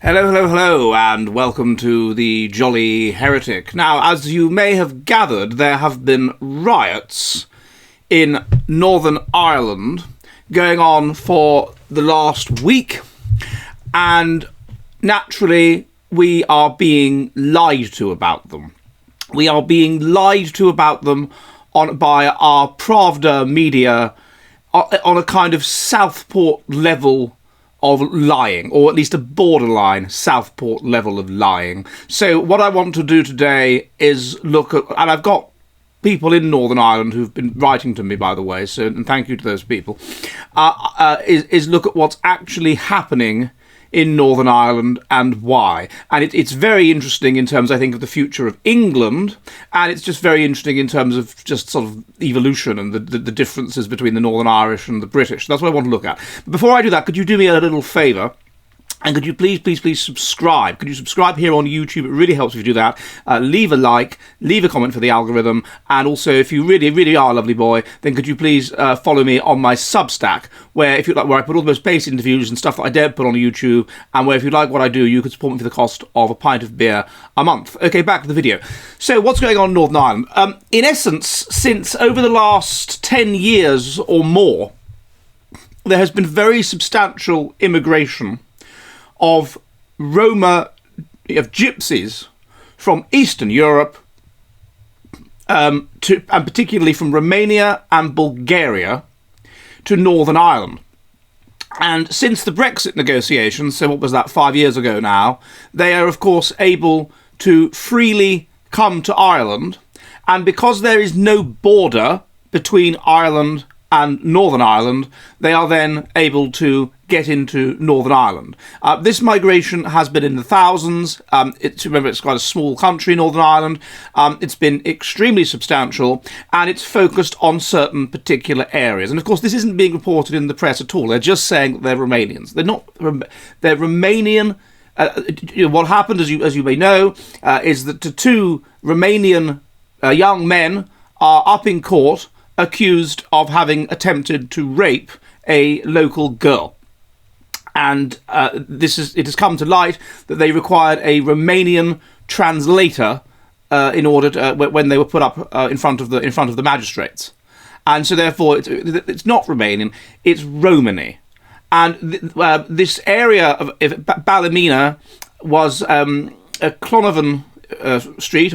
Hello, hello, hello, and welcome to the Jolly Heretic. Now, as you may have gathered, there have been riots in Northern Ireland going on for the last week, and naturally, we are being lied to about them. We are being lied to about them by our Pravda media on a kind of Southport level of lying, or at least a borderline Southport level of lying. So what I want to do today is look at, and I've got people in Northern Ireland who've been writing to me, by the way, so and thank you to those people, is look at what's actually happening in Northern Ireland and why. And it's very interesting in terms, I think, of the future of England, and it's just very interesting in terms of just sort of evolution and the differences between the Northern Irish and the British. That's what I want to look at. But before I do that, could you do me a little favour? And could you please subscribe? Could you subscribe here on YouTube? It really helps if you do that. Leave a like, leave a comment for the algorithm, and also if you really are a lovely boy, then could you please follow me on my Substack, where if you like, where I put all the most basic interviews and stuff that I daren't put on YouTube, and where if you like what I do, you could support me for the cost of a pint of beer a month. Okay, back to the video. So what's going on in Northern Ireland? In essence, since over the last 10 years or more, there has been very substantial immigration of Roma, of gypsies from Eastern Europe, and particularly from Romania and Bulgaria to Northern Ireland. And since the Brexit negotiations, so what was that, 5 years ago now, they are of course able to freely come to Ireland, and because there is no border between Ireland and Northern Ireland, they are then able to get into Northern Ireland. This migration has been in the thousands. Remember, it's quite a small country, Northern Ireland. It's been extremely substantial, and it's focused on certain particular areas. And of course, this isn't being reported in the press at all. They're just saying that they're Romanians. They're not. They're Romanian. What happened, as you may know, is that the two Romanian young men are up in court, accused of having attempted to rape a local girl. And it has come to light that they required a Romanian translator in order to, when they were put up in front of the magistrates. And so therefore it's not Romanian, it's Romany. And this area of Ballymena was a Clonovan street,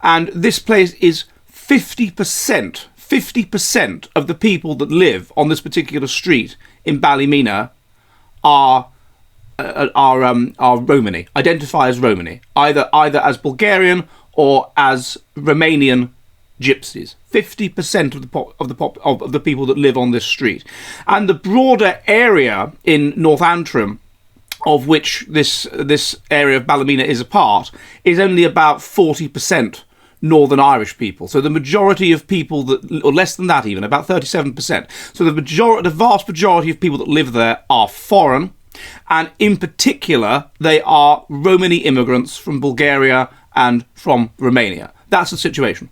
and this place is 50% of the people that live on this particular street in Ballymena are Romani, identify as Romani, either as Bulgarian or as Romanian gypsies. 50% of the people that live on this street, and the broader area in North Antrim, of which this area of Ballymena is a part, is only about 40% Northern Irish people. So the majority of people that, or less than that even, about 37%. So the vast majority of people that live there are foreign, and in particular, they are Romani immigrants from Bulgaria and from Romania. That's the situation.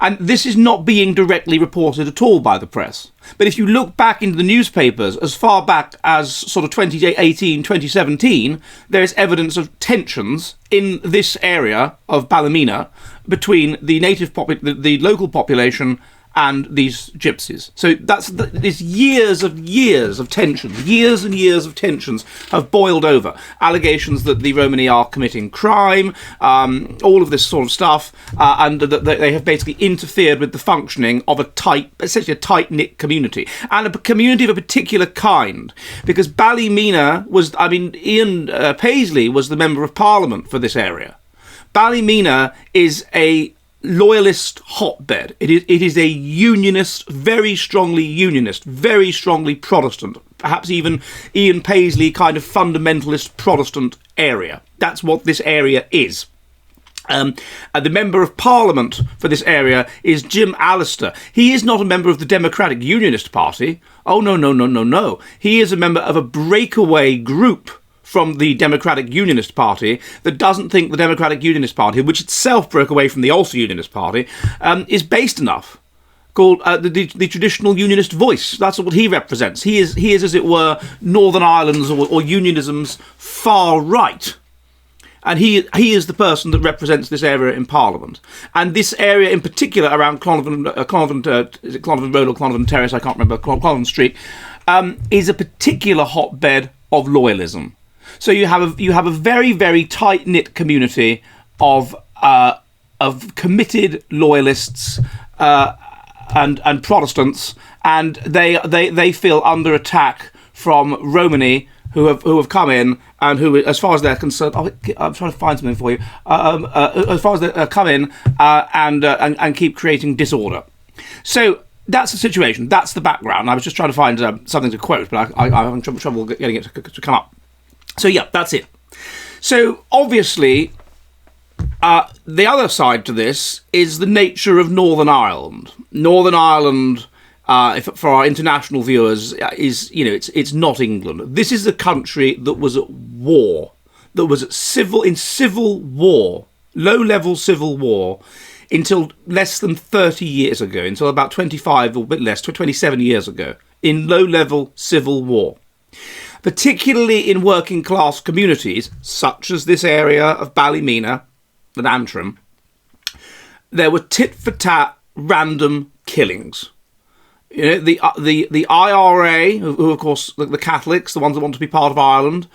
And this is not being directly reported at all by the press. But if you look back into the newspapers as far back as sort of 2018, 2017, there is evidence of tensions in this area of Ballymena between the the local population and these gypsies. So it's years of tensions. Years and years of tensions have boiled over. Allegations that the Romani are committing crime, all of this sort of stuff, and that they have basically interfered with the functioning of essentially a tight-knit community, and a community of a particular kind. Because Ballymena Ian Paisley was the Member of Parliament for this area. Ballymena is a loyalist hotbed. It is a unionist, very strongly Protestant, perhaps even Ian Paisley kind of fundamentalist Protestant area. That's what this area is. The Member of Parliament for this area is Jim Allister. He is not a member of the Democratic Unionist Party. Oh, no. He is a member of a breakaway group from the Democratic Unionist Party that doesn't think the Democratic Unionist Party, which itself broke away from the Ulster Unionist Party, is based enough called the traditional unionist voice. That's what he represents. He is, as it were, Northern Ireland's or unionism's far right. And he is the person that represents this area in Parliament. And this area in particular around Clonavon Road or Clonavon Terrace, I can't remember, Clonavon Street, is a particular hotbed of loyalism. So you have a very, very tight-knit community of committed loyalists and Protestants, and they feel under attack from Romani who have come in and who, as far as they're concerned, I'm trying to find something for you. As far as they come in and keep creating disorder. So that's the situation. That's the background. I was just trying to find something to quote, but I'm having trouble getting it to come up. So yeah, that's it. So obviously, the other side to this is the nature of Northern Ireland. Northern Ireland, for our international viewers, is, it's not England. This is a country that was at war, that was at civil war, low-level civil war, until less than 30 years ago, until about 25 or a bit less, 27 years ago, in low-level civil war. Particularly in working-class communities, such as this area of Ballymena and Antrim, there were tit-for-tat random killings. The IRA, who of course the Catholics, the ones that want to be part of Ireland,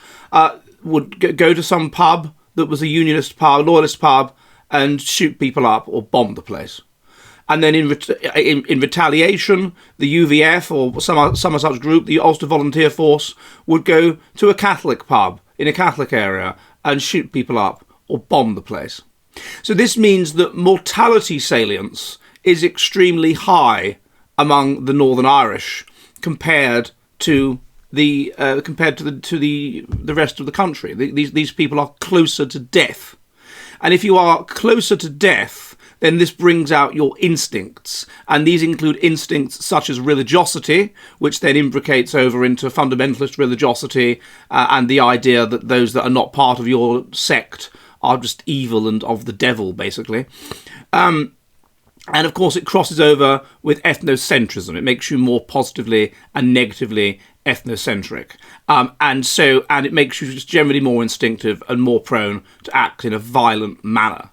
would go to some pub that was a unionist pub, loyalist pub, and shoot people up or bomb the place. And then in retaliation, the UVF or some such group, the Ulster Volunteer Force, would go to a Catholic pub in a Catholic area and shoot people up or bomb the place. So this means that mortality salience is extremely high among the Northern Irish compared to the rest of the country. These people are closer to death, and if you are closer to death, then this brings out your instincts, and these include instincts such as religiosity, which then imbricates over into fundamentalist religiosity and the idea that those that are not part of your sect are just evil and of the devil, basically. And of course, it crosses over with ethnocentrism. It makes you more positively and negatively ethnocentric. And it makes you just generally more instinctive and more prone to act in a violent manner.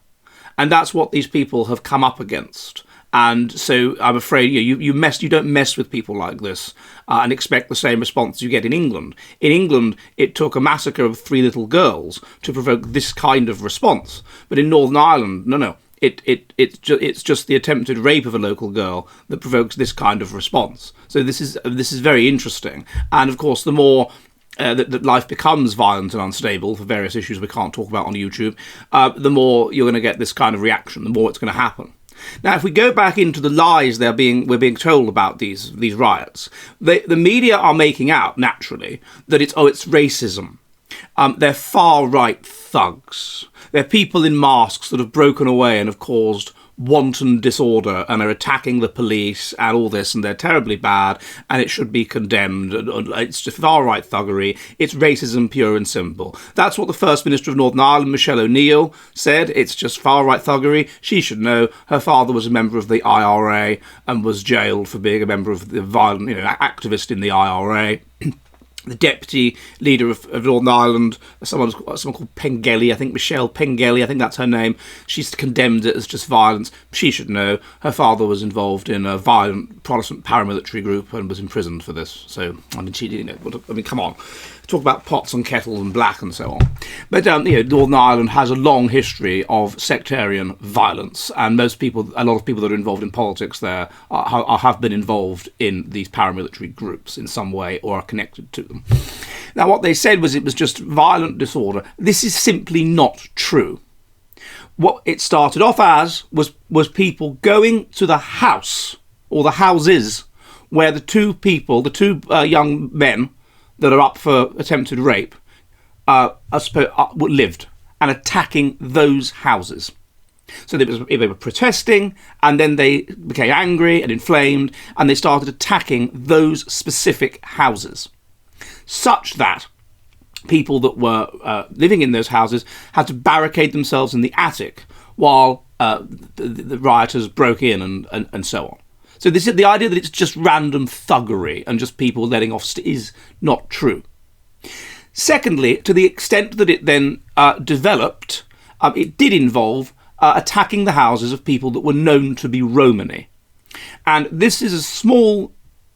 And that's what these people have come up against. And so I'm afraid you don't mess with people like this and expect the same response you get in England. In England, it took a massacre of 3 little girls to provoke this kind of response. But in Northern Ireland, no. It's just the attempted rape of a local girl that provokes this kind of response. So this is very interesting. And of course, the more that life becomes violent and unstable for various issues we can't talk about on YouTube, the more you're going to get this kind of reaction, the more it's going to happen. Now, if we go back into the lies we're being told about these riots, the media are making out, naturally, that it's racism. They're far-right thugs. They're people in masks that have broken away and have caused wanton disorder and are attacking the police and all this, and they're terribly bad and it should be condemned. It's just far-right thuggery. It's racism pure and simple. That's what the First Minister of Northern Ireland, Michelle O'Neill, said. It's just far-right thuggery. She should know. Her father was a member of the IRA and was jailed for being a member of the violent, activist in the IRA. The deputy leader of Northern Ireland, someone called Pengelly, I think Michelle Pengelly, I think that's her name. She's condemned it as just violence. She should know. Her father was involved in a violent Protestant paramilitary group and was imprisoned for this. So, come on. Talk about pots and kettles and black and so on. But, Northern Ireland has a long history of sectarian violence, and a lot of people that are involved in politics there have been involved in these paramilitary groups in some way or are connected to them. Now, what they said was it was just violent disorder. This is simply not true. What it started off as was people going to the house or the houses where the two young men that are up for attempted rape lived, and attacking those houses. So they were protesting, and then they became angry and inflamed, and they started attacking those specific houses, such that people that were living in those houses had to barricade themselves in the attic while the rioters broke in and so on. So this is the idea that it's just random thuggery and just people letting off is not true. Secondly, to the extent that it then developed, it did involve attacking the houses of people that were known to be Romani. And this is a small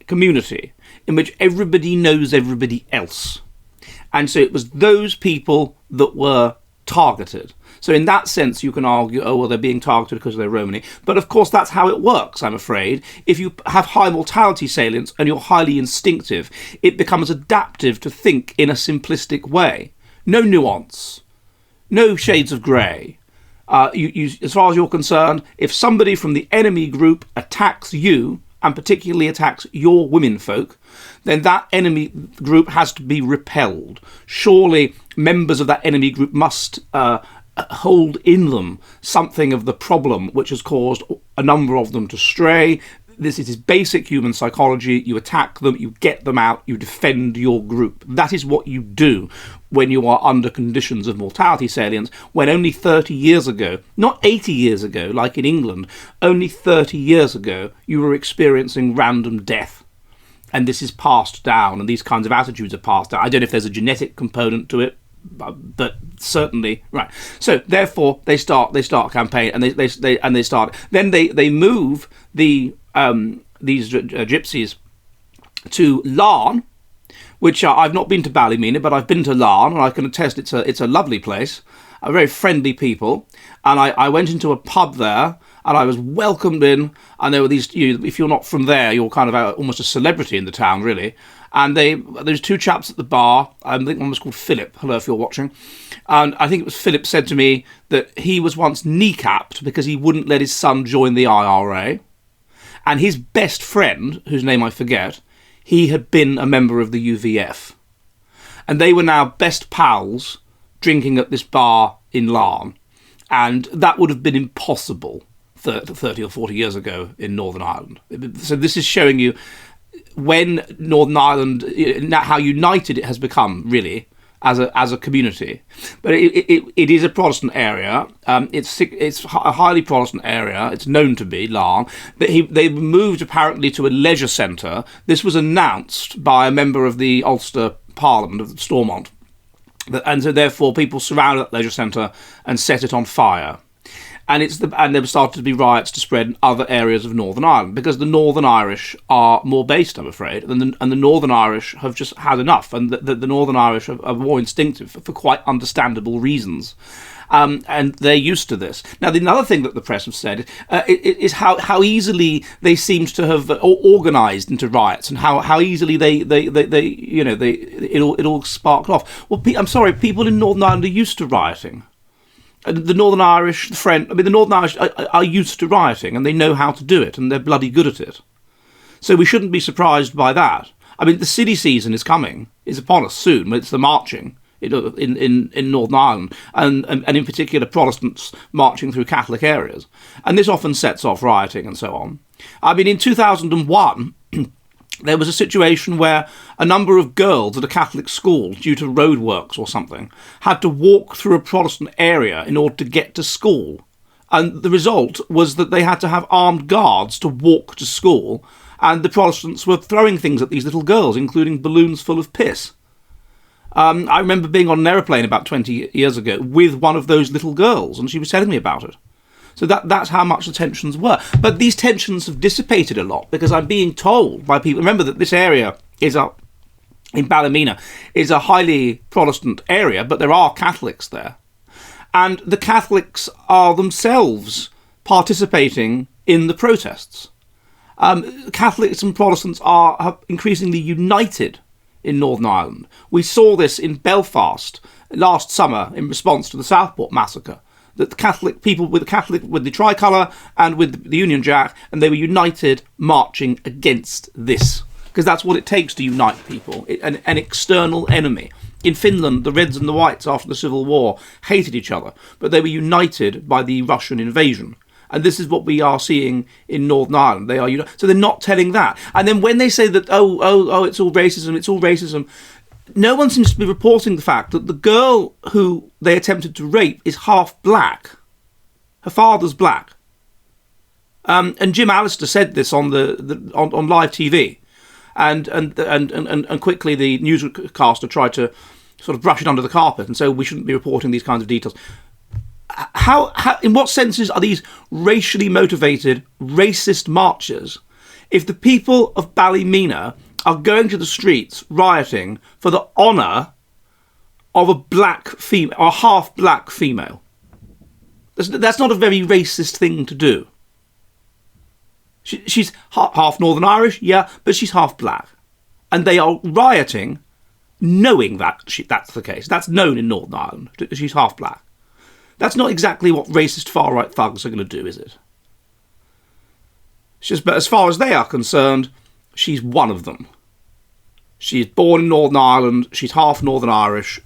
community in which everybody knows everybody else. And so it was those people that were targeted. So in that sense, you can argue, oh, well, they're being targeted because they're Romani. But of course, that's how it works, I'm afraid. If you have high mortality salience and you're highly instinctive, it becomes adaptive to think in a simplistic way. No nuance, no shades of grey. As far as you're concerned, if somebody from the enemy group attacks you, and particularly attacks your womenfolk, then that enemy group has to be repelled. Surely members of that enemy group must hold in them something of the problem which has caused a number of them to stray. This is basic human psychology. You attack them, you get them out, you defend your group. That is what you do when you are under conditions of mortality salience, when only 30 years ago, not 80 years ago like in England, only 30 years ago you were experiencing random death. And this is passed down, and these kinds of attitudes are passed down. I don't know if there's a genetic component to it, but certainly right. So therefore they start a campaign, and they move these gypsies to Larne, which I've not been to Ballymena, but I've been to Larne, and I can attest it's a lovely place, a very friendly people. And I went into a pub there, and I was welcomed in, and there were these, if you're not from there, you're kind of almost a celebrity in the town, really. And there's two chaps at the bar. I think one was called Philip. Hello, if you're watching. And I think it was Philip said to me that he was once kneecapped because he wouldn't let his son join the IRA. And his best friend, whose name I forget, he had been a member of the UVF. And they were now best pals drinking at this bar in Larne. And that would have been impossible 30 or 40 years ago in Northern Ireland. So this is showing you when Northern Ireland, how united it has become, really, as a community. But it is a Protestant area. It's a highly Protestant area. It's known to be Larne. They moved apparently to a leisure centre. This was announced by a member of the Ulster Parliament of Stormont, and so therefore people surrounded that leisure centre and set it on fire. And there started to be riots to spread in other areas of Northern Ireland, because the Northern Irish are more based, I'm afraid, and the Northern Irish have just had enough, and the Northern Irish are more instinctive for quite understandable reasons. And they're used to this. Now, another thing that the press have said is how easily they seemed to have organised into riots, and how easily it all sparked off. Well, I'm sorry, people in Northern Ireland are used to rioting. The Northern Irish, the Northern Irish are used to rioting, and they know how to do it, and they're bloody good at it. So we shouldn't be surprised by that. I mean, the silly season is upon us soon. It's the marching in Northern Ireland, and in particular Protestants marching through Catholic areas. And this often sets off rioting and so on. I mean, in 2001... there was a situation where a number of girls at a Catholic school, due to roadworks or something, had to walk through a Protestant area in order to get to school. And the result was that they had to have armed guards to walk to school, and the Protestants were throwing things at these little girls, including balloons full of piss. I remember being on an aeroplane about 20 years ago with one of those little girls, and she was telling me about it. So that's how much the tensions were. But these tensions have dissipated a lot, because I'm being told by people... Remember that this area in Ballymena is a highly Protestant area, but there are Catholics there. And the Catholics are themselves participating in the protests. Catholics and Protestants are increasingly united in Northern Ireland. We saw this in Belfast last summer in response to the Southport massacre. That the Catholic people with the tricolour and with the Union Jack, and they were united marching against this, because that's what it takes to unite people, an external enemy. In Finland, the Reds and the Whites after the Civil War hated each other, but they were united by the Russian invasion. And this is what we are seeing in Northern Ireland. They are so they're not telling that. And then when they say that it's all racism. No one seems to be reporting the fact that the girl who they attempted to rape is half black. Her father's black. And Jim Allister said this on on live TV, and quickly the newscaster tried to sort of brush it under the carpet and say we shouldn't be reporting these kinds of details. How in what senses are these racially motivated racist marches if the people of Ballymena are going to the streets rioting for the honour of a black female or half black female? That's not a very racist thing to do. She's half Northern Irish, yeah, but she's half black. And they are rioting knowing that that's the case. That's known in Northern Ireland. She's half black. That's not exactly what racist far-right thugs are going to do, is it? But as far as they are concerned, she's one of them. She's born in Northern Ireland. She's half Northern Irish.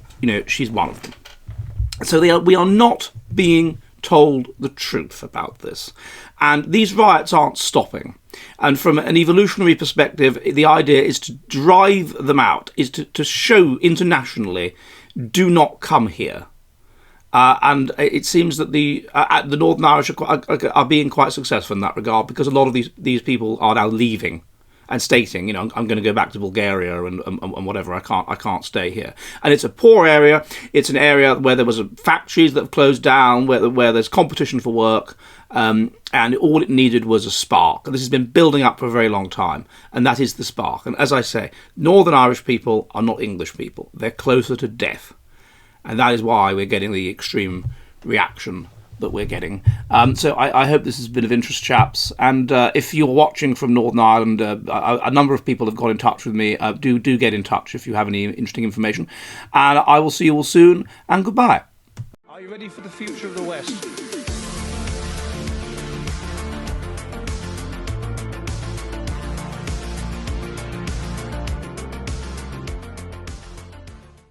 She's one of them. So we are not being told the truth about this. And these riots aren't stopping. And from an evolutionary perspective, the idea is to drive them out, is to show internationally, do not come here. And it seems that the Northern Irish are being quite successful in that regard, because a lot of these people are now leaving and stating, I'm going to go back to Bulgaria and whatever. I can't stay here. And it's a poor area. It's an area where there was factories that have closed down, where there's competition for work, and all it needed was a spark. And this has been building up for a very long time, and that is the spark. And as I say, Northern Irish people are not English people. They're closer to death. And that is why we're getting the extreme reaction that we're getting. So I hope this has been of interest, chaps. And if you're watching from Northern Ireland, a number of people have got in touch with me. Do get in touch if you have any interesting information. And I will see you all soon, and goodbye. Are you ready for the future of the West?